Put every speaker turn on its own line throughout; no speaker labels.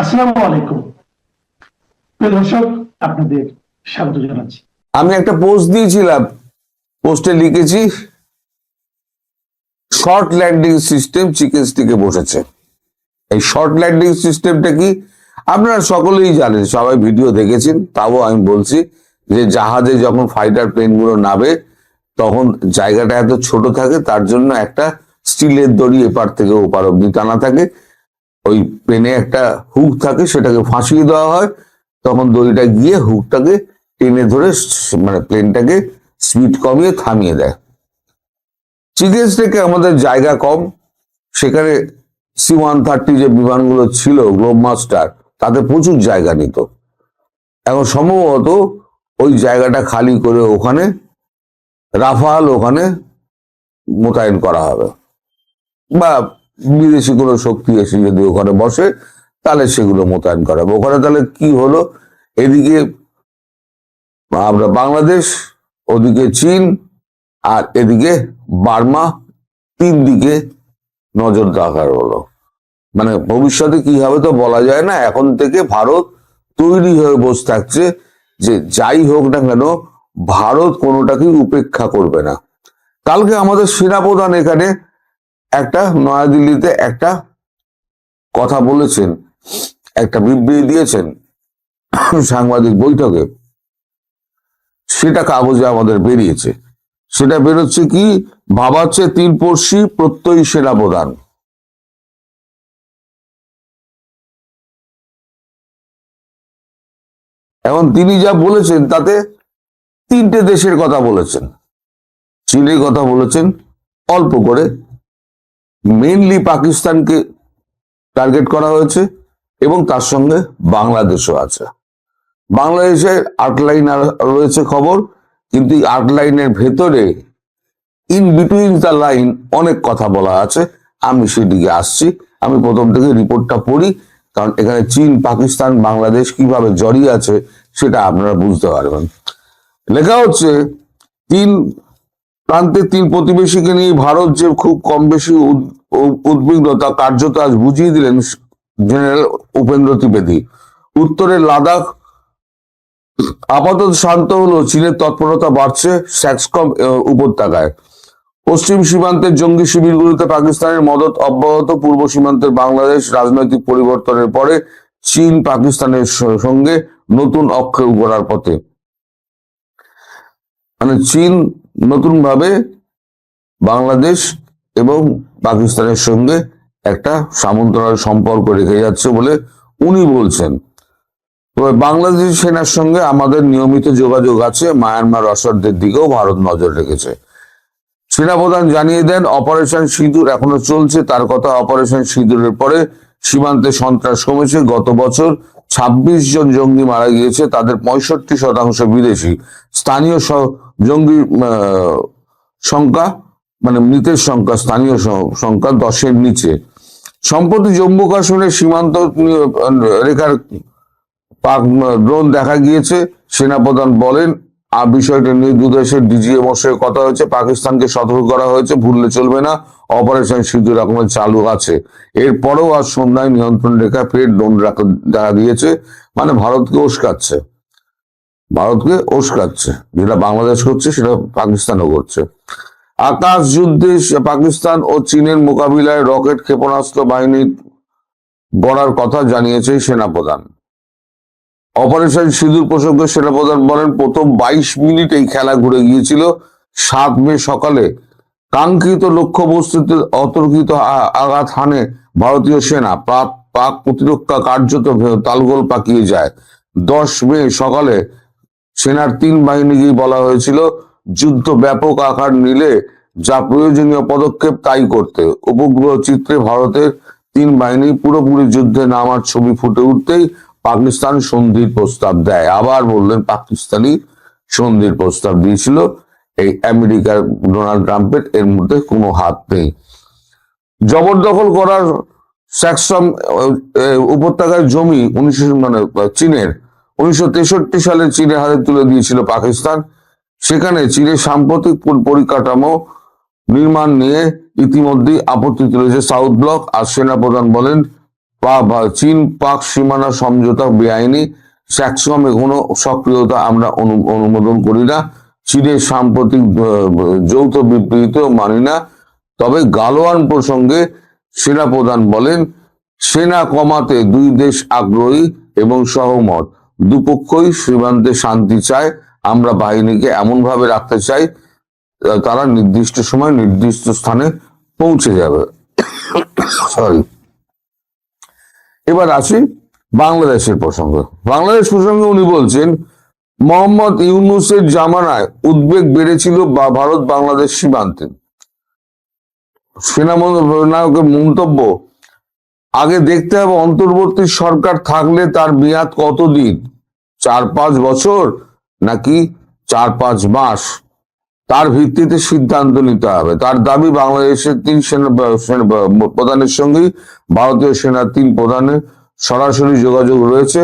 আসসালামু আলাইকুম প্রিয় দর্শক, আপনাদের স্বাগত জানাচ্ছি।
আমি একটা পোস্ট দিয়েছিলাম, পোস্টে লিখেছি শর্ট ল্যান্ডিং সিস্টেম চিকেন স্টিকে বসেছে। এই শর্ট ল্যান্ডিং সিস্টেমটা কি আপনারা সকলেই জানেন, সবাই ভিডিও দেখেছেন, তাও আমি বলছি যে জাহাজে যখন ফাইটার প্লেন গুলো নামে তখন জায়গাটা এত ছোট থাকে, তার জন্য একটা স্টিলের দড়ি এপার থেকে ওপার অব্দি টানা থাকে। ওই প্লেনে একটা হুক থাকে, সেটাকে ফাঁসিয়ে দেওয়া হয়, তখন দড়িটা গিয়ে হুকটাকে টেনে ধরে মানে প্লেনটাকে স্পিড কমিয়ে থামিয়ে দেয়। চিকেন স্টেকে আমাদের জায়গা কম, সেখানে C-130 যে বিমানগুলো ছিল গ্লোব মাস্টার, তাতে প্রচুর জায়গা নিত। এখন সম্ভবত ওই জায়গাটা খালি করে ওখানে রাফাল ওখানে মোতায়েন করা হবে, বা বিদেশি কোনো শক্তি এসে যদি ওখানে বসে তাহলে সেগুলো মোতায়েন করা হবে ওখানে। তাহলে কি হলো, এদিকে আমরা বাংলাদেশ, ওদিকে চীন, আর এদিকে বার্মা, তিন দিকে নজর রাখার হলো। মানে ভবিষ্যতে কি হবে তো বলা যায় না। এখন থেকে ভারত তৈরি হয়ে বসে থাকছে যে যাই হোক না কেন ভারত কোনোটাকেই উপেক্ষা করবে না। কালকে আমাদের সেনাপ্রধান এখানে একটা নয়াদিল্লিতে একটা কথা বলেছেন, একটা বিবৃতি দিয়েছেন সাংবাদিক বৈঠকে, সেটা কাগজে আমাদের বেরিয়েছে। সেটা বেরোচ্ছে কি, ভাবাচ্ছে তীরপর্শী প্রত্যয়ী সেনাপ্রধান। এখন তিনি যা বলেছেন তাতে তিনটে দেশের কথা বলেছেন। চীনের কথা বলেছেন অল্প করে, মেইনলি পাকিস্তানকে টার্গেট করা হয়েছে, এবং তার সঙ্গে বাংলাদেশও আছে। বাংলাদেশের 8 লাইন রয়েছে খবর, কিন্তু 8 লাইনের ভেতরে ইন বিটুইন দ্য লাইন অনেক কথা বলা আছে। আমি সেদিকে আসছি। আমি প্রথম থেকে রিপোর্টটা পড়ি, কারণ এখানে চীন, পাকিস্তান, বাংলাদেশ কিভাবে জড়িয়ে আছে সেটা আপনারা বুঝতে পারবেন। লেখা হচ্ছে, তিন প্রান্তের তিন প্রতিবেশীকে নিয়ে ভারত যে খুব কম বেশি উদ্বিগ্নতা কার্যত আজ বুঝিয়ে দিলেন জেনারেল উপেন্দ্র ত্রিবেদী। উত্তরে লাদাখ আপাতত শান্ত হলো, চীনের তৎপরতা বাড়ছে স্যাক্সকম উপত্যকায়। পশ্চিম সীমান্তের জঙ্গি শিবিরগুলোতে পাকিস্তানের মদত অব্যাহত। পূর্ব সীমান্তের বাংলাদেশ রাজনৈতিক পরিবর্তনের পরে চীন পাকিস্তানের সঙ্গে নতুন অক্ষর গড়ার পথে। মানে চীন নতুন ভাবে বাংলাদেশ এবং পাকিস্তানের সঙ্গে একটা সামন্তরাল সম্পর্ক রেখে যাচ্ছে বলে উনি বলছেন। তবে বাংলাদেশ সেনার সঙ্গে আমাদের নিয়মিত যোগাযোগ আছে, মায়ানমার অসরদের দিকেও ভারত নজর রেখেছে। সেনাপ্রধান জানিয়ে দেন, অপারেশন সিঁদুর এখনো চলছে। তার কথা, অপারেশন সিঁদুরের পরে সীমান্তে সন্ত্রাস কমেছে। গত বছর 26 জন জঙ্গি মারা গিয়েছে, তাদের 65% বিদেশি। স্থানীয় জঙ্গি সংখ্যা, মানে মৃতের সংখ্যা, স্থানীয় সংখ্যা 10-এর নিচে। সম্প্রতি জম্মু কাশ্মীরের সীমান্ত রেখার পাক ড্রোন দেখা গিয়েছে। সেনাপ্রধান বলেন, বিষয়টা নিয়ে দু দেশের ডিজিএম এর সঙ্গে কথা হয়েছে। পাকিস্তানকে সতর্ক করা হয়েছে, ভুললে চলবে না, অপারেশন সিঁদুর এখনো চালু আছে। এরপরেও আজ সন্ধ্যায় নিয়ন্ত্রণ রেখা ফের ড্রোন দেখা দিয়েছে। মানে ভারতকে উস্কাচ্ছে, ভারতকে উস্কাচ্ছে। যেটা বাংলাদেশ করছে সেটা পাকিস্তানও করছে। আকাশ যুদ্ধে পাকিস্তান ও চীনের মোকাবিলায় রকেট ক্ষেপণাস্ত্র বাহিনী গড়ার কথা জানিয়েছে সেনাপ্রধান। অপারেশন সিঁদুর প্রসঙ্গে সেনাপ্রধান বলেন, প্রথম 22 মিনিটেই খেলা ঘুরে গিয়েছিল। 7 মে সকালে কাঙ্ক্ষিত লক্ষ্যবস্তুতে অতর্কিত আঘাত হানে ভারতীয় সেনা। পাক প্রতিরক্ষা কার্যত তালগোল পাকিয়ে যায়। 10 মে সকালে সেনার 3 বাহিনীকেই বলা হয়েছিল যুদ্ধ ব্যাপক আকার নিলে যা প্রয়োজনীয় পদক্ষেপ তাই করতে। উপগ্রহ চিত্রে ভারতের 3 বাহিনী পুরোপুরি যুদ্ধে নামার ছবি ফুটে উঠতেই পাকিস্তান সন্ধির প্রস্তাব দেয়। আবার বললেন, পাকিস্তানি সন্ধির প্রস্তাব দিয়েছিল, এই আমেরিকার ডোনাল্ড ট্রাম্পের এর মধ্যে কোনো হাত নেই। জবরদখল করার স্যাক্সম উপত্যকার জমি চীনের 1963 সালে চীনের হাতে তুলে দিয়েছিল পাকিস্তান। সেখানে চীনের সাম্প্রতিক পরিকাঠামো নির্মাণ নিয়ে ইতিমধ্যেই আপত্তি তুলেছে সাউথ ব্লক। আর সেনাপ্রধান বলেন, চীন পাক সীমানা সমঝোতা বেআইনি, স্যাকসম কোনো সক্রিয়তা আমরা অনুমোদন করি না, চীনের সাম্প্রতিক যৌথ বিবৃতিও মানি না। তবে গালওয়ান প্রসঙ্গে সেনাপ্রধান বলেন, সেনা কমাতে দুই দেশ আগ্রহী এবং সহমত, দুপক্ষই সীমান্তে শান্তি চায়, আমরা বাহিনীকে এমন ভাবে রাখতে চাই তারা নির্দিষ্ট সময় নির্দিষ্ট স্থানে পৌঁছে যাবে। সরি, এবার আসি বাংলাদেশের প্রসঙ্গে। বাংলাদেশ প্রসঙ্গে উনি বলছেন, মোহাম্মদ ইউনূসের জামানায় উদ্বেগ বেড়েছিল ভারত বাংলাদেশ সীমান্তে। সেনানায়কের মন্তব্য, আগে দেখতে হবে অন্তর্বর্তী সরকার থাকলে তার মেয়াদ কতদিন, 4-5 বছর নাকি 4-5 মাস, তার ভিত্তিতে সিদ্ধান্ত নিতে হবে। তার দাবি, বাংলাদেশের 3 সেনা প্রধানের সঙ্গেই ভারতীয় সেনার 3 প্রধানের সরাসরি যোগাযোগ রয়েছে।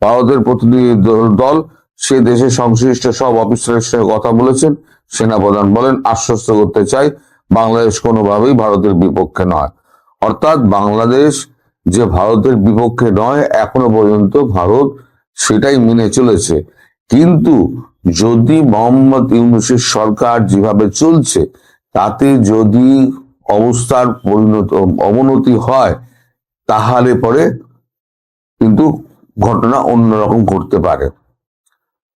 ভারতের প্রতিনিধি দল সে দেশে সংশ্লিষ্ট সব অফিসারের সঙ্গে কথা বলেছেন। সেনাপ্রধান বলেন, আশ্বস্ত করতে চাই বাংলাদেশ কোনোভাবেই ভারতের বিপক্ষে নয়। অর্থাৎ বাংলাদেশ যে ভারতের বিপক্ষে নয়, এখনো পর্যন্ত ভারত সেটাই মেনে চলেছে। কিন্তু যদি মোহাম্মদ ইউনূসের সরকার যেভাবে চলছে তাতে যদি অবস্থার অবনতি হয়, তাহলে পরে কিন্তু ঘটনা অন্যরকম ঘটতে পারে।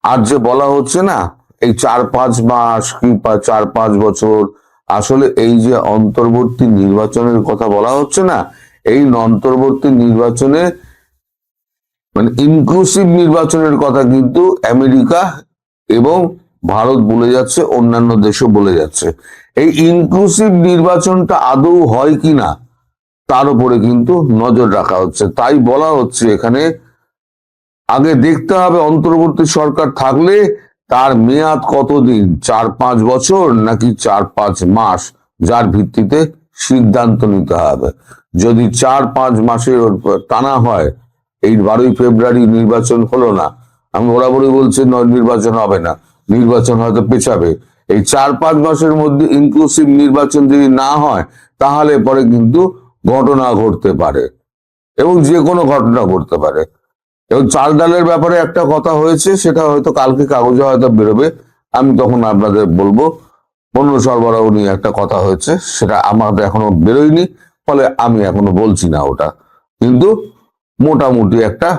আর যে বলা হচ্ছে না এই 4-5 মাস কি 4-5 বছর, আসলে এই যে অন্তর্বর্তী নির্বাচনের কথা বলা হচ্ছে না, এই অন্তর্বর্তী নির্বাচনে মানে ইনক্লুসিভ নির্বাচনের কথা কিন্তু আমেরিকা এবং ভারত বলে যাচ্ছে, অন্যান্য দেশও বলে যাচ্ছে। এই ইনক্লুসিভ নির্বাচনটা আদৌ হয় কিনা তার উপরে কিন্তু নজর রাখা হচ্ছে। তাই বলা হচ্ছে এখানে, আগে দেখতে হবে অন্তর্বর্তী সরকার থাকলে তার মেয়াদ কতদিন, 4-5 বছর নাকি 4-5 মাস, যার ভিত্তিতে সিদ্ধান্ত নিতে হবে। যদি 4-5 মাসের টানা হয়, এই 12ই ফেব্রুয়ারি নির্বাচন হলো না, আমি বরাবরই বলছি নির্বাচন হবে না, নির্বাচন হয়তো পেছাবে। এই 4-5 মাসের মধ্যে ইনক্লুসিভ নির্বাচন যদি না হয়, তাহলে পরে কিন্তু ঘটনা ঘটতে পারে এবং যে কোনো ঘটনা ঘটতে পারে। এবং চাল ডালের ব্যাপারে একটা কথা হয়েছে, সেটা হয়তো কালকে কাগজে হয়তো বেরোবে, আমি তখন আপনাদের বলবো। পণ্য সরবরাহ নিয়ে একটা কথা হয়েছে, সেটা আমাদের এখনো বেরোয়নি, ফলে আমি এখনো বলছি না ওটা। কিন্তু মোটামুটি একটা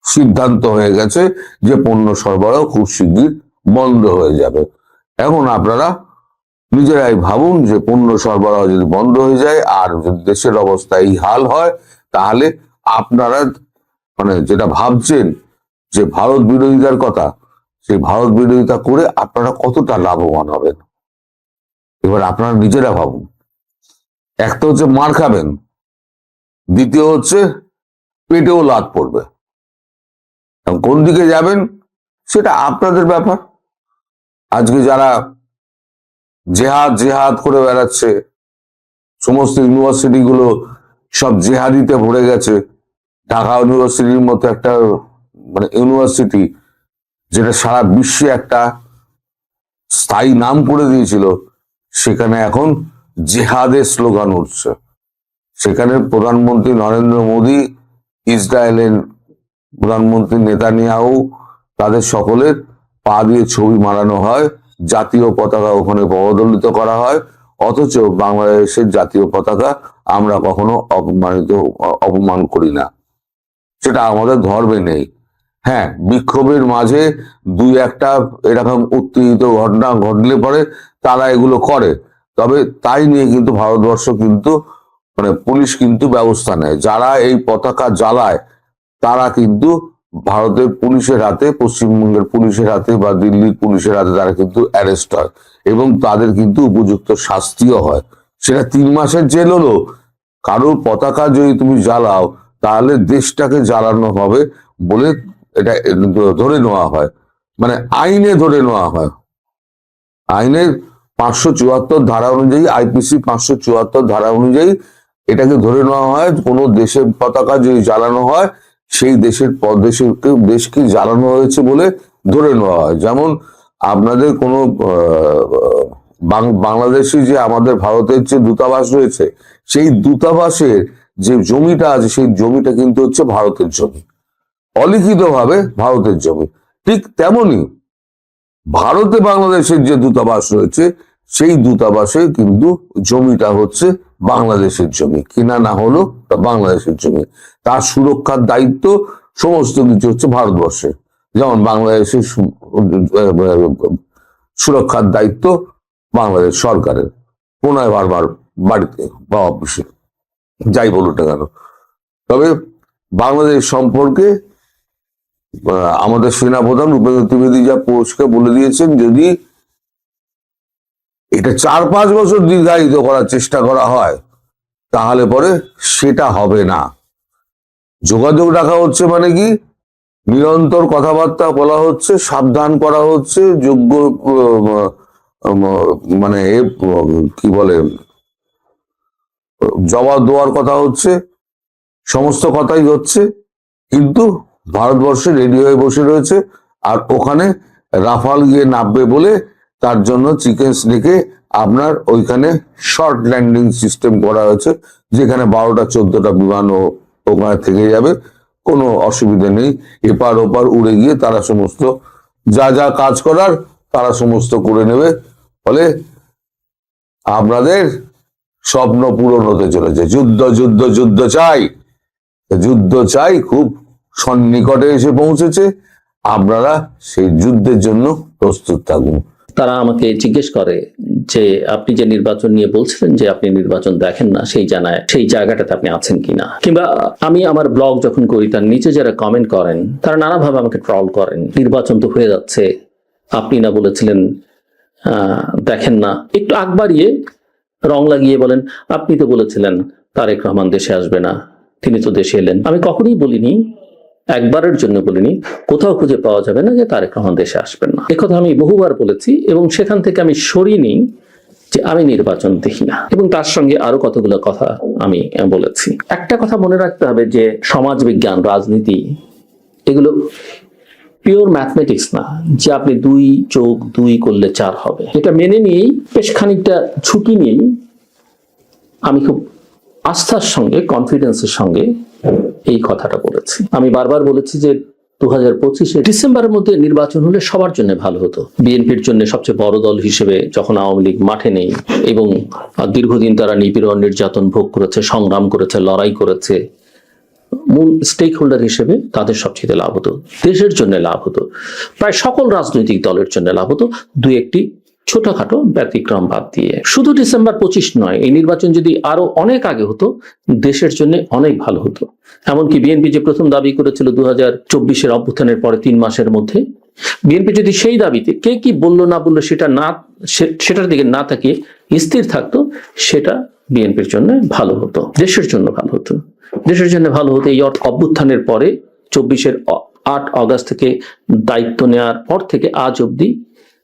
সিদ্ধান্ত হয়ে গেছে যে পণ্য সরবরাহ খুব শিগগির বন্ধ হয়ে যাবে। এখন আপনারা নিজেরাই ভাবুন যে পণ্য সরবরাহ যদি বন্ধ হয়ে যায় আর যদি দেশের অবস্থা এই হাল হয়, তাহলে আপনারা মানে যেটা ভাবছেন যে ভারত বিরোধিতার কথা, সেই ভারত বিরোধিতা করে আপনারা কতটা লাভবান হবেন, এবার আপনারা নিজেরা ভাবুন। একটা হচ্ছে মার খাবেন, দ্বিতীয় হচ্ছে পেটেও লাত পড়বে। কোন দিকে যাবেন সেটা আপনাদের ব্যাপার। আজকে যারা জেহাদ জেহাদ করে বেড়াচ্ছে, সমস্ত ইউনিভার্সিটি গুলো সব জেহাদিতে ভরে গেছে। ঢাকা ইউনিভার্সিটির মতো একটা মানে ইউনিভার্সিটি যেটা সারা বিশ্বে একটা স্থায়ী নাম করে দিয়েছিল, সেখানে এখন জেহাদের স্লোগান উঠছে। সেখানে প্রধানমন্ত্রী নরেন্দ্র মোদী, ইসরায়েলের প্রধানমন্ত্রী নেতানিয়াহু, তাদের সকলের পা দিয়ে ছবি মারানো হয়, জাতীয় পতাকা ওখানে পদদলিত করা হয়, অথচ বাংলাদেশের জাতীয় পতাকা আমরা কখনো অপমান করি না, সেটা আমাদের ধর্মে নেই। হ্যাঁ, বিক্ষোভের মাঝে 2-1টা এরকম উত্তেজিত ঘটনা ঘটলে পরে তারা এগুলো করে, তবে তাই নিয়ে কিন্তু ভারতবর্ষ কিন্তু মানে পুলিশ কিন্তু ব্যবস্থা নেয়। যারা এই পতাকা জ্বালায় তারা কিন্তু ভারতের পুলিশের হাতে, পশ্চিমবঙ্গের পুলিশের হাতে বা দিল্লির পুলিশের হাতে তারা কিন্তু অ্যারেস্ট হয় এবং তাদের কিন্তু উপযুক্ত শাস্তিও হয়। সেটা 3 মাসের জেল হলো। কারোর পতাকা যদি তুমি জ্বালাও, তাহলে দেশটাকে জ্বালানো হবে বলে এটা ধরে নেওয়া হয়, মানে আইনে ধরে নেওয়া হয়। আইনের 574 ধারা অনুযায়ী, আইপিসি 574 ধারা অনুযায়ী এটাকে ধরে নেওয়া হয়। কোনো দেশের পতাকা যদি জ্বালানো হয়, সেই দেশকে জ্বালানো হয়েছে বলে ধরে নেওয়া হয়। যেমন আপনাদের কোনো বাংলাদেশি যে আমাদের ভারতের যে দূতাবাস রয়েছে, সেই দূতাবাসের যে জমিটা আছে সেই জমিটা কিন্তু হচ্ছে ভারতের জমি, অলিখিতভাবে ভারতের জমি। ঠিক তেমনি ভারতে বাংলাদেশের যে দূতাবাস রয়েছে সেই দূতাবাসে কিন্তু জমিটা হচ্ছে বাংলাদেশের জমি, কিনা না হলো তা বাংলাদেশের জমি। তার সুরক্ষার দায়িত্ব সমস্ত কিছু হচ্ছে ভারতবর্ষের, যেমন বাংলাদেশের সুরক্ষার দায়িত্ব বাংলাদেশ সরকারের, কোনায় বারবার বাড়িতে বা অফিসে যাই বলুন না কেন। তবে বাংলাদেশ সম্পর্কে আমাদের সেনাপ্রধান উপেন্দ্র ত্রিবেদী যা পরিষ্কার বলে দিয়েছেন, যদি এটা 4-5 বছর দীর্ঘায়িত করার চেষ্টা করা হয় তাহলে পরে সেটা হবে না। যোগাযোগ রাখা হচ্ছে মানে কি, নিরন্তর কথাবার্তা বলা হচ্ছে, সাবধান করা হচ্ছে, যোগ্য মানে কি বলে জবাব দেওয়ার কথা হচ্ছে, সমস্ত কথাই হচ্ছে, কিন্তু ভারতবর্ষে রেডি হয়ে বসে রয়েছে। আর ওখানে রাফাল গিয়ে নামবে বলে তার জন্য চিকেন স্নেকে আপনার ওইখানে শর্ট ল্যান্ডিং সিস্টেম করা হয়েছে, যেখানে 12টা 14টা বিমানও ওখানে থেকে যাবে, কোনো অসুবিধা নেই। এপার ওপার উড়ে গিয়ে তারা সমস্ত যা যা কাজ করার তারা সমস্ত করে নেবে। ফলে আপনাদের স্বপ্ন পূরণ হতে চলেছে। যুদ্ধ যুদ্ধ যুদ্ধ চাই, যুদ্ধ চাই, খুব সন্নিকটে এসে পৌঁছেছে। আপনারা সেই যুদ্ধের জন্য প্রস্তুত থাকুন।
তারা আমাকে জিজ্ঞেস করে যে আপনি যে নির্বাচন নিয়ে বলছিলেন যে আপনি নির্বাচন দেখেন না, সেই জায়গাটাতে আপনি আছেন কিনা, কিংবা আমি আমার ব্লগ যখন করি তার নিচে যারা কমেন্ট করেন তারা নানাভাবে আমাকে ট্রল করেন। নির্বাচন তো হয়ে যাচ্ছে, আপনি না বলেছিলেন দেখেন না, একটু আগ বাড়িয়ে রং লাগিয়ে বলেন আপনি তো বলেছিলেন তারেক রহমান দেশে আসবে না, তিনি তো দেশে এলেন। আমি কখনোই বলিনি, একবারের জন্য বলিনি, কোথাও খুঁজে পাওয়া যাবে না যে তারেক রহমান দেশে আসবেন না। একথা আমি বহুবার বলেছি এবং সেখান থেকে আমি সরিনি যে আমি নির্বাচন দেখি না, এবং তার সঙ্গে আরো কতগুলো কথা আমি বলেছি। একটা কথা মনে রাখতে হবে যে সমাজ বিজ্ঞান, রাজনীতি এগুলো পিওর ম্যাথমেটিক্স না যে আপনি 2+2 করলে 4 হবে। এটা মেনে নিয়েই, বেশ খানিকটা ঝুঁকি নিয়েই আমি খুব আস্থার সঙ্গে, কনফিডেন্সের সঙ্গে এই কথাটা বলেছি। আমি বারবার বলেছি যে 2025 ডিসেম্বরের মধ্যে নির্বাচন হলে সবার জন্য ভালো হতো। বিএনপির জন্য সবচেয়ে বড় দল হিসেবে যখন আওয়ামী লীগ মাঠে নেই এবং দীর্ঘদিন তারা নিপীড়ন নির্যাতন ভোগ করেছে, সংগ্রাম করেছে, লড়াই করেছে, মূল স্টেক হোল্ডার হিসেবে তাদের সবচেয়ে লাভ হতো, দেশের জন্য লাভ হতো, প্রায় সকল রাজনৈতিক দলের জন্য লাভ হতো, 2-1টি ছোটখাটো ব্যতিক্রম বাদ দিয়ে। শুধু ডিসেম্বর 25 নয়, এই নির্বাচন যদি আরো অনেক আগে হতো দেশের জন্য অনেক ভালো হতো। এমনকি বিএনপি যে প্রথম দাবি করেছিল 2024 অভ্যুত্থানের পরে 3 মাসের মধ্যে, বিএনপি যদি সেই দাবিতে কে কি বললো না বললো সেটার দিকে না তাকিয়ে স্থির থাকতো, সেটা বিএনপির জন্য ভালো হতো, দেশের জন্য ভালো হতো। দেশের জন্য ভালো হতো এই অভ্যুত্থানের পরে 24 8 অগস্ট থেকে দায়িত্ব নেওয়ার পর থেকে আজ অবধি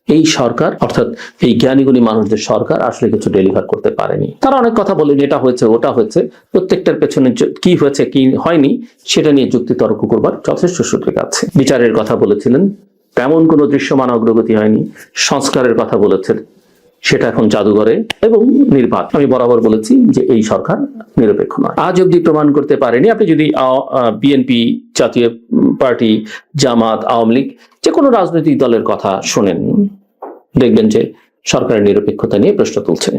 এই সরকার, অর্থাৎ এই জ্ঞানীগুণী মানুষদের সরকার আসলে কিছু ডেলিভার করতে পারেনি। তারা অনেক কথা বলেন, এটা হয়েছে ওটা হয়েছে, প্রত্যেকটার পেছনে কি হয়েছে কি হয়নি সেটা নিয়ে যুক্তি তর্ক করবার যথেষ্ট সুযোগ আছে। বিচারের কথা বলেছিলেন, তেমন কোনো দৃশ্যমান অগ্রগতি হয়নি। সংস্কারের কথা বলেছেন, সেটা এখন জাদুঘরে। এবং নির্বাচন, আমি বরাবর বলেছি যে এই সরকার নিরপেক্ষ নয়, আজ অব্দি প্রমাণ করতে পারেনি। আপনি যদি বিএনপি, জাতীয় পার্টি, জামাত, আওয়ামী লীগ যে কোনো রাজনৈতিক দলের কথা শোনেন, দেখবেন যে সরকারের নিরপেক্ষতা নিয়ে প্রশ্ন তুলছে।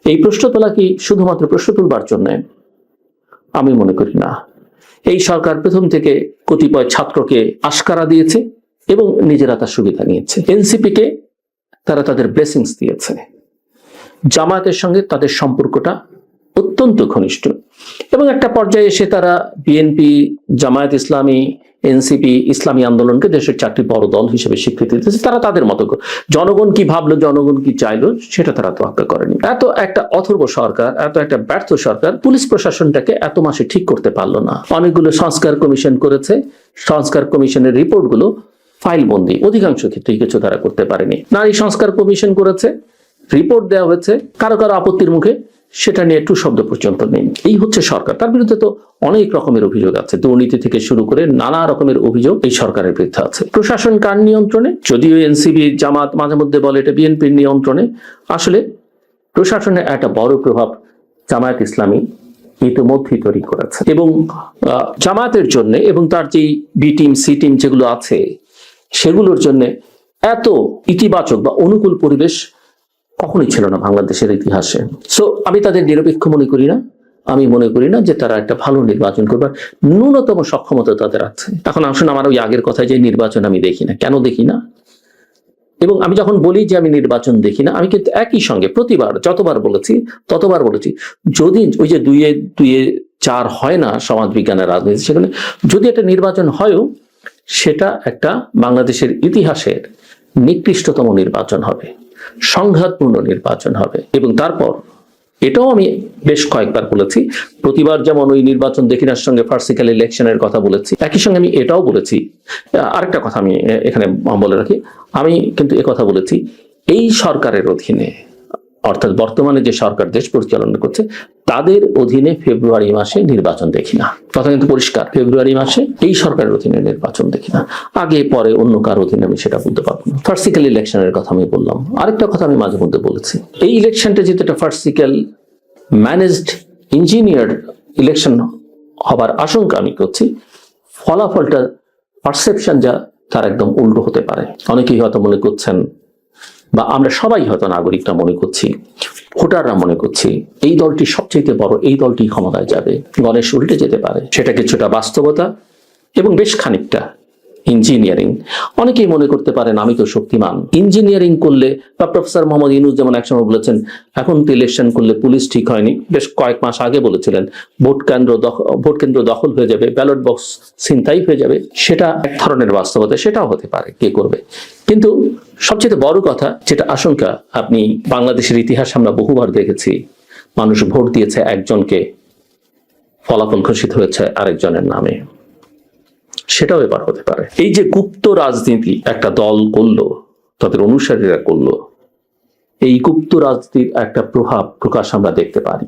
এই প্রশ্ন তোলা কি শুধুমাত্র প্রশ্ন তুলবার জন্য? আমি মনে করি না। এই সরকার প্রথম থেকে কতিপয় ছাত্রকে আশকারা দিয়েছে এবং নিজেরা তার সুবিধা নিয়েছে। এনসিপিকে তারা তাদের ব্লেসিংস দিয়েছে, জামায়াতের সঙ্গে তাদের সম্পর্কটা অত্যন্ত ঘনিষ্ঠ, এবং একটা পর্যায়ে এসে তারা বিএনপি, জামায়াত ইসলামী, এনসিপি, ইসলামী আন্দোলনকে দেশের 4টি বড় দল হিসেবে স্বীকৃতি দিতেছে। তারা তাদের মতো করে, জনগণ কি ভাবলো, জনগণ কি চাইলো সেটা তারা তোয়াক্কা করেনি। এত একটা অথর্ব সরকার, এত একটা ব্যর্থ সরকার পুলিশ প্রশাসনটাকে এত মাসে ঠিক করতে পারলো না। অনেকগুলো সংস্কার কমিশন করেছে, সংস্কার কমিশনের রিপোর্টগুলো ফাইল বন্দি, অধিকাংশ ক্ষেত্রেই কিছু তারা করতে পারেনি। নারী সংস্কার কমিশন করেছে, রিপোর্ট দেওয়া হয়েছে, কারো কারো আপত্তির মুখে সেটা নিয়ে একটু শব্দ পর্যন্ত নেই। এই হচ্ছে সরকার। তার বিরুদ্ধে তো অনেক রকমের অভিযোগ আছে, দুর্নীতি থেকে শুরু করে নানা রকমের অভিযোগ এই সরকারের বিরুদ্ধে আছে। প্রশাসন কার নিয়ন্ত্রণে? যদিও এনসিপি, জামাত মাঝে মধ্যে বলে এটা বিএনপির নিয়ন্ত্রণে, আসলে প্রশাসনের একটা বড় প্রভাব জামায়াত ইসলামী ইতিমধ্যেই তৈরি করেছে এবং জামায়াতের জন্য এবং তার যে বি টিম সি টিম যেগুলো আছে সেগুলোর জন্য এত ইতিবাচক বা অনুকূল পরিবেশ কখনোই ছিল না বাংলাদেশের ইতিহাসে। সো আমি তাদের নিরপেক্ষ মনে করি না, আমি মনে করি না যে তারা একটা ভালো নির্বাচন করবার ন্যূনতম সক্ষমতা তাদের আছে। এখন আসুন আমার ওই আগের কথায়, যে নির্বাচন আমি দেখি না, কেন দেখি না? এবং আমি যখন বলি যে আমি নির্বাচন দেখি না, আমি কিন্তু একই সঙ্গে প্রতিবার যতবার বলেছি ততবার বলেছি, যদি ওই যে দুইয়ে চার হয় না সমাজ বিজ্ঞানের রাজনীতি, সেখানে যদি একটা নির্বাচন হয়ও সেটা একটা বাংলাদেশের ইতিহাসের নিকৃষ্টতম নির্বাচন হবে, সংঘাতপূর্ণ নির্বাচন হবে। এবং তারপর এটাও আমি বেশ কয়েকবার বলেছি, প্রতিবার যেমন ওই নির্বাচন দেখি না সঙ্গে ফার্সিক্যাল ইলেকশনের কথা বলেছি, একই সঙ্গে আমি এটাও বলেছি। আরেকটা কথা আমি এখানে বলে রাখি, আমি কিন্তু কথা বলেছি এই সরকারের অধীনে, অর্থাৎ বর্তমানে যে সরকার দেশ পরিচালনা করছে তাদের অধীনে ফেব্রুয়ারি মাসে নির্বাচন দেখি না। কথা কিন্তু পরিষ্কার, ফেব্রুয়ারি মাসে এই সরকারের অধীনে নির্বাচন দেখি না। আগে পরে অন্য কার অধীনে আমি সেটা বলতে পারবো না। ফার্সিক্যাল ইলেকশনের কথা আমি বললাম। আরেকটা কথা আমি মাঝে মধ্যে বলেছি, এই ইলেকশনটা যেহেতু একটা ফার্সিক্যাল ম্যানেজড ইঞ্জিনিয়ার ইলেকশন হবার আশঙ্কা আমি করছি, ফলাফলটা পারসেপশন যা তার একদম উল্টো হতে পারে। অনেকেই হয়তো মনে করছেন, বা আমরা সবাই হয়তো নাগরিকরা মনে করছি, ভোটাররা মনে করছি এই দলটি সবচেয়ে বড়, এই দলটি ক্ষমতায় যাবে, গণেশ উল্টে যেতে পারে। সেটা কিছুটা বাস্তবতা এবং বেশ খানিকটা ইঞ্জিনিয়ারিং। অনেকেই মনে করতে পারেন আমি তো শক্তিমান, ইঞ্জিনিয়ারিং করলে, বা প্রফেসর মোহাম্মদ ইউনূস যেমন একসময় বলেছেন এখন তো ইলেকশন করলে পুলিশ ঠিক হয়নি, বেশ কয়েক মাস আগে বলেছিলেন ভোট কেন্দ্র দখল হয়ে যাবে, ব্যালট বক্স ছিনতাই হয়ে যাবে। সেটা এক ধরনের বাস্তবতা, সেটাও হতে পারে, কে করবে। কিন্তু সবচেয়ে বড় কথা যেটা আশঙ্কা, আপনি বাংলাদেশের ইতিহাসে আমরা বহুবার দেখেছি মানুষ ভোট দিয়েছে একজনকে, ফলাফল ঘোষিত হয়েছে আরেকজনের নামে, সেটাও এবার হতে পারে। এই যে গুপ্ত রাজনীতি একটা দল করলো, তাদের অনুসারীরা করলো, এই গুপ্ত রাজনীতির একটা প্রকাশ আমরা দেখতে পারি।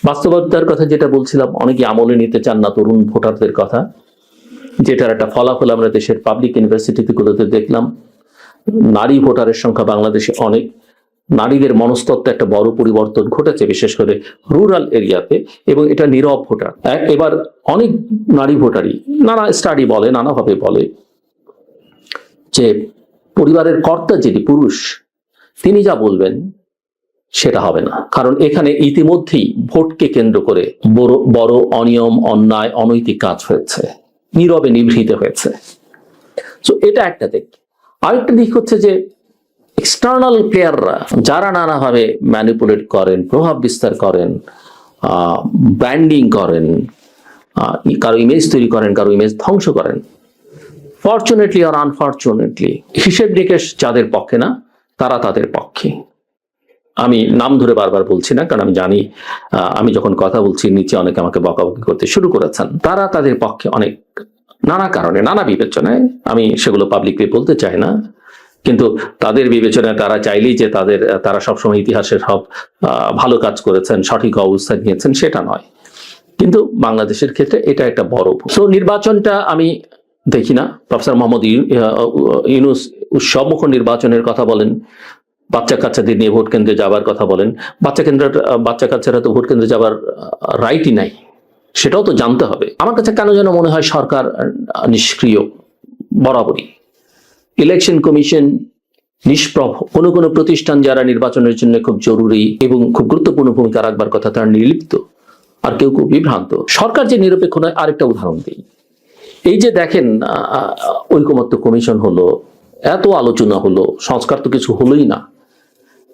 বাস্তবতার কথা যেটা বলছিলাম, অনেকে আমলে নিতে চান না তরুণ ভোটারদের কথা, যেটার একটা ফলাফল আমরা দেশের পাবলিক ইউনিভার্সিটিগুলোতে দেখলাম। নারী ভোটারের সংখ্যা বাংলাদেশে অনেক, নারীদের মনস্তত্ত্বে একটা বড় পরিবর্তন ঘটেছে, বিশেষ করে রুরাল এরিয়াতে, এবং এটা নীরব ভোটার। এবার অনেক নারী ভোটারই, নানা স্টাডি বলে, নানাভাবে বলে যে পরিবারের কর্তা যিনি পুরুষ, তিনি যা বলবেন সেটা হবে না, কারণ এখানে ইতিমধ্যেই ভোটকে কেন্দ্র করে বড় অনিয়ম, অন্যায়, অনৈতিক কাজ হয়েছে, নীরবে নিভৃত হয়েছে। তো এটা একটা দিক। আরেকটা দিক হচ্ছে যে এক্সটার্নাল প্লেয়াররা যারা নানাভাবে ম্যানিপুলেট করেন, প্রভাব বিস্তার করেন, ব্র্যান্ডিং করেন, কারো ইমেজ তৈরি করেন, কারো ইমেজ ধ্বংস করেন, ফরচুনেটলি আর আনফরচুনেটলি হিসেব নিকেশ যাদের পক্ষে না তারা তাদের পক্ষে। আমি নাম ধরে বারবার বলছি না, কারণ আমি জানি আমি যখন কথা বলছি নিচে অনেকে আমাকে বকাবকি করতে শুরু করেছেন। তারা তাদের পক্ষে অনেক নানা কারণে, নানা বিবেচনায়, আমি সেগুলো পাবলিকলি বলতে চাই না, কিন্তু তাদের বিবেচনায় তারা চাইলেই যে তারা সবসময় ইতিহাসের সব ভালো কাজ করেছেন, সঠিক অবস্থান নিয়েছেন, সেটা নয়। কিন্তু বাংলাদেশের ক্ষেত্রে এটা একটা বড় ভুল। তো নির্বাচনটা আমি দেখি না। প্রফেসর মোহাম্মদ ইউনূস উৎসবমুখ নির্বাচনের কথা বলেন, বাচ্চা কাচ্চাদের নিয়ে ভোট কেন্দ্রে যাবার কথা বলেন। বাচ্চা কাচ্চারা তো ভোট কেন্দ্রে যাবার রাইটই নাই, সেটাও তো জানতে হবে। আমার কাছে কেন যেন মনে হয় সরকার নিষ্ক্রিয় বরাবরই। ইলেকশন কমিশন নিষ্প্রভ, কোনো প্রতিষ্ঠান যারা নির্বাচনের জন্য খুব জরুরি এবং খুব গুরুত্বপূর্ণ ভূমিকা রাখবার কথা তারা নির্লিপ্ত, আর কেউ বিভ্রান্ত। সরকার যে নিরপেক্ষ নয়, আরেকটা উদাহরণ দিই। এই যে দেখেন ঐকমত্য কমিশন হলো, এত আলোচনা হলো, সংস্কার তো কিছু হলোই না,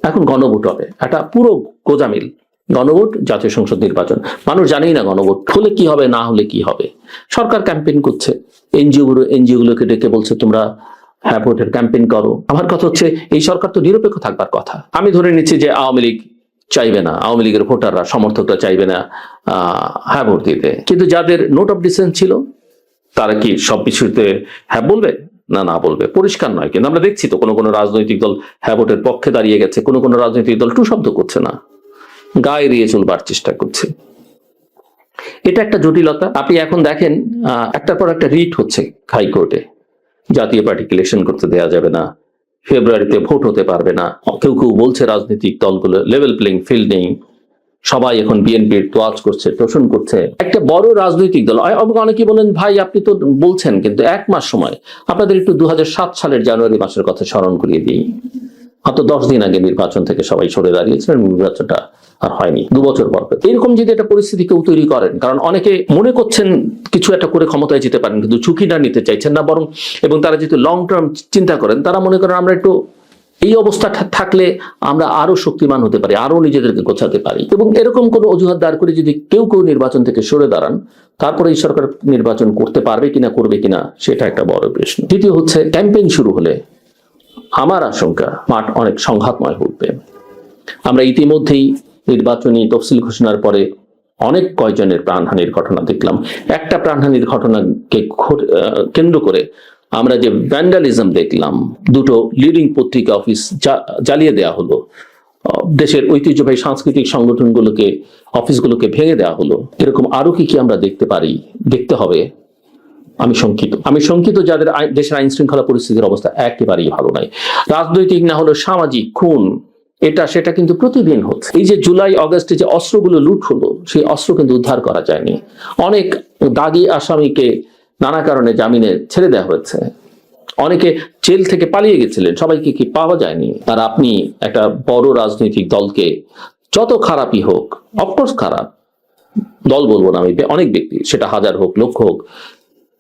এখন গণভোট হবে, একটা পুরো গোজামিল। গণভোট, জাতীয় সংসদ নির্বাচন, মানুষ জানেই না গণভোট হলে কি হবে, না হলে কি হবে। সরকার ক্যাম্পেইন করছে, এনজিওগুলোকে ডেকে বলছে তোমরা হ্যাঁ ভোটের ক্যাম্পেইন করো। আমার কথা হচ্ছে এই সরকার তো নিরপেক্ষ থাকবার কথা। আমি ধরে নিচ্ছি যে আওয়ামী লীগ চাইবে না, আওয়ামী লীগের ভোটাররা, সমর্থকরা চাইবে না হ্যাঁ ভোট দিতে, কিন্তু যাদের নোট অফ ডিসেন্ট ছিল তারা কি সব কিছুতে হ্যাঁ বলবে? না বলবে, পরিষ্কার নয়। কিন্তু আমরা দেখছি তো কোনো রাজনৈতিক দল হ্যাঁ ভোটের পক্ষে দাঁড়িয়ে গেছে, কোনো রাজনৈতিক দল টু শব্দ করছে না, গায়ে এড়িয়ে চলবার চেষ্টা করছে। এটা একটা জটিলতা। আপনি এখন দেখেন একটার পর একটা রিট হচ্ছে হাইকোর্টে, জাতীয় পার্টিকে ইলেকশন করতে দেওয়া যাবে না, ফেব্রুয়ারিতে ভোট হতে পারবে না। কেউ বলছে রাজনৈতিক দলগুলো লেভেল প্লেইং ফিল্ড নেই, সবাই এখন বিএনপির তোয়াজ করছে, তোষণ করছে। একটা বড় রাজনৈতিক দল, অনেকে বলেন ভাই আপনি তো বলছেন, কিন্তু 1 মাস সময়, আপনাদের একটু 2007 সালের জানুয়ারি মাসের কথা স্মরণ করিয়ে দিই। মাত্র 10 দিন আগে নির্বাচন থেকে সবাই সরে দাঁড়িয়েছিলেন, নির্বাচনটা আর হয়নি 2 বছর পর। এরকম যদি একটা পরিস্থিতি কেউ তৈরি করেন, কারণ অনেকে মনে করছেন কিছু একটা করে ক্ষমতায় যেতে পারেন, কিন্তু ঝুঁকিটা নিতে চাইছেন না, বরং এবং তারা যেহেতু লং টার্ম চিন্তা করেন, তারা মনে করেন আমরা একটু এই অবস্থা থাকলে আমরা আরো শক্তিমান হতে পারি, আরো নিজেদেরকে গোছাতে পারি, এবং এরকম কোনো অজুহাত দাঁড় করে যদি কেউ নির্বাচন থেকে সরে দাঁড়ান, তারপরে এই সরকার নির্বাচন করতে পারবে কিনা, করবে কিনা, সেটা একটা বড় প্রশ্ন। দ্বিতীয় হচ্ছে, ক্যাম্পেইন শুরু হলে আমার আশঙ্কা মাঠ অনেক সংঘাতময় উঠবে। আমরা ইতিমধ্যেই নির্বাচনী তফসিল ঘোষণার পরে অনেক কয়জনের প্রাণহানির ঘটনা দেখলাম। একটা প্রাণহানির ঘটনাকে কেন্দ্র করে আমরা যে ভ্যান্ডালিজম দেখলাম, 2টো লিডিং পত্রিকা অফিস জ্বালিয়ে দেওয়া হলো, দেশের ঐতিহ্যবাহী সাংস্কৃতিক সংগঠনগুলোকে, অফিসগুলোকে ভেঙে দেওয়া হলো। এরকম আরো কি আমরা দেখতে পারি, দেখতে হবে। আমি শঙ্কিত যাদের দেশের আইন শৃঙ্খলা পরিস্থিতির অবস্থা একেবারেই ভালো নাই। রাজনৈতিক না হলো সামাজিক খুন, এটা সেটা কিন্তু প্রতিদিন হচ্ছে। এই যে জুলাই আগস্টে যে অস্ত্রগুলো লুট হলো, সেই অস্ত্র কিন্তু উদ্ধার করা যায়নি। অনেক দাগী আসামিকে নানা কারণে জামিনে ছেড়ে দেওয়া হয়েছে, অনেকে জেল থেকে পালিয়ে গেছিলেন, সবাইকে কি পাওয়া যায়নি। আর আপনি একটা বড় রাজনৈতিক দলকে, যত খারাপই হোক, অফকোর্স খারাপ দল বলবো না আমি, অনেক ব্যক্তি, সেটা 1000 হোক, লক্ষ হোক,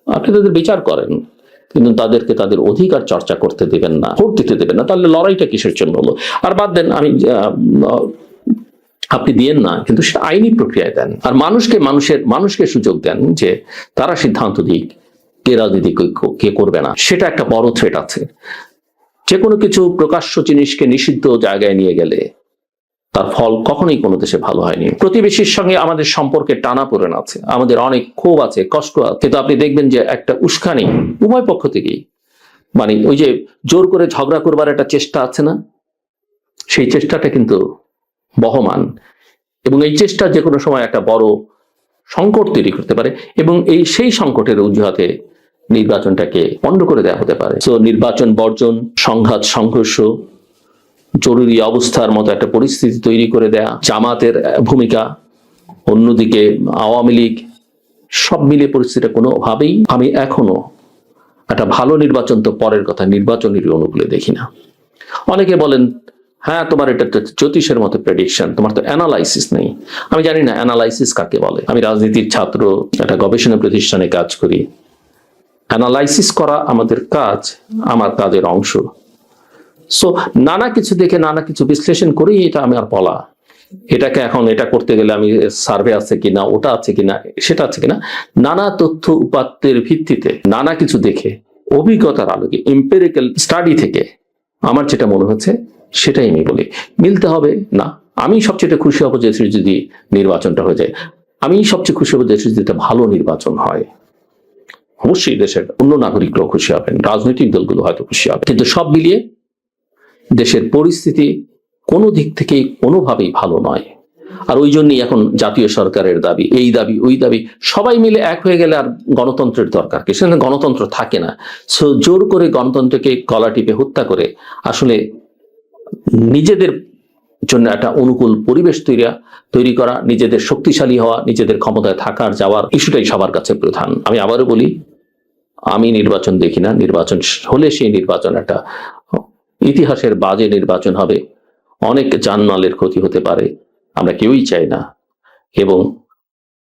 আপনি তাদের বিচার করেন, কিন্তু তাদেরকে তাদের অধিকার চর্চা করতে দেবেন না, ভোট দিতে দেবেন না, তাহলে লড়াইটা কিসের জন্য হলো? আর বাদ দেন, আপনি দিয়েন না, কিন্তু সেটা আইনি প্রক্রিয়ায় দেন, আর মানুষকে সুযোগ দেন যে তারা সিদ্ধান্ত দিক কে রাজনীতি কে করবে না। সেটা একটা বড় থ্রেট আছে। যে কোনো কিছু প্রকাশ্য জিনিসকে নিষিদ্ধ জায়গায় নিয়ে গেলে তার ফল কখনোই কোনো দেশে ভালো হয়নি। প্রতিবেশীর সঙ্গে আমাদের সম্পর্কে টানাপোড়েন আছে, আমাদের অনেক ক্ষোভ আছে, কষ্ট আছে, কিন্তু আপনি দেখবেন যে একটা উস্কানি উভয় পক্ষ থেকেই, মানে ওই যে জোর করে ঝগড়া করবার একটা চেষ্টা আছে না, সেই চেষ্টাটা কিন্তু বহমান, এবং এই চেষ্টা যে কোনো সময় একটা বড় সংকট তৈরি করতে পারে, এবং সেই সংকটের অজুহাতে নির্বাচনটাকে বন্ধ করে দেওয়া হতে পারে। তো নির্বাচন বর্জন, সংঘাত, সংঘর্ষ, জরুরি অবস্থার মতো একটা পরিস্থিতি তৈরি করে দেয়া, জামাতের ভূমিকা, অন্যদিকে আওয়ামী লীগ, সব মিলে পরিস্থিতিটা কোনোভাবেই আমি এখনো একটা ভালো নির্বাচন তো পরের কথা, নির্বাচনের অনুকূলে দেখি না। অনেকে বলেন হ্যাঁ তোমার এটা জ্যোতিষের মতো প্রেডিকশন, তোমার তো অ্যানালাইসিস নেই। আমি জানি না অ্যানালাইসিস কাকে বলে। আমি রাজনীতির ছাত্র, একটা গবেষণা প্রতিষ্ঠানে কাজ করি। অ্যানালাইসিস করা আমাদের কাজ, আমার কাজের অংশ। সো নানা কিছু দেখে, নানা কিছু বিশ্লেষণ করেই এটা আমি আর বলা, এটাকে এখন এটা করতে গেলে আমি সার্ভে আছে কিনা, ওটা আছে কিনা, সেটা আছে কিনা, নানা তথ্য উপাত্তের ভিত্তিতে, নানা কিছু দেখে, অভিজ্ঞতার আলোকে, এম্পিরিক্যাল স্টাডি থেকে আমার যেটা মনে হচ্ছে সেটাই আমি বলি। মিলতে হবে না। আমি সবচেয়ে খুশি হব যে যদি নির্বাচনটা হয়ে যায়, আমি সবচেয়ে খুশি হব যে যদি ভালো নির্বাচন হয়। অবশ্যই দেশের অন্য নাগরিকরাও খুশি হবেন, রাজনৈতিক দলগুলো হয়তো খুশি হবে, কিন্তু সব মিলিয়ে দেশের পরিস্থিতি কোনো দিক থেকেই কোনোভাবেই ভালো নয়। আর ওই জন্যই এখন জাতীয় সরকারের দাবি, এই দাবি, ওই দাবি, সবাই মিলে এক হয়ে গেলে আর গণতন্ত্রের দরকার কি? সেখানে গণতন্ত্র থাকে না। সো জোর করে গণতন্ত্রকে গলা টিপে হত্যা করে আসলে নিজেদের জন্য একটা অনুকূল পরিবেশ তৈরি করা, নিজেদের শক্তিশালী হওয়া, নিজেদের ক্ষমতায় থাকার যাওয়ার ইস্যুটাই সবার কাছে প্রধান। আমি আবারও বলি, আমি নির্বাচন দেখি না। নির্বাচন হলে সেই নির্বাচন একটা ইতিহাসের বাজে নির্বাচন হবে, অনেক জানমালের ক্ষতি হতে পারে, আমরা কেউই চাই না, এবং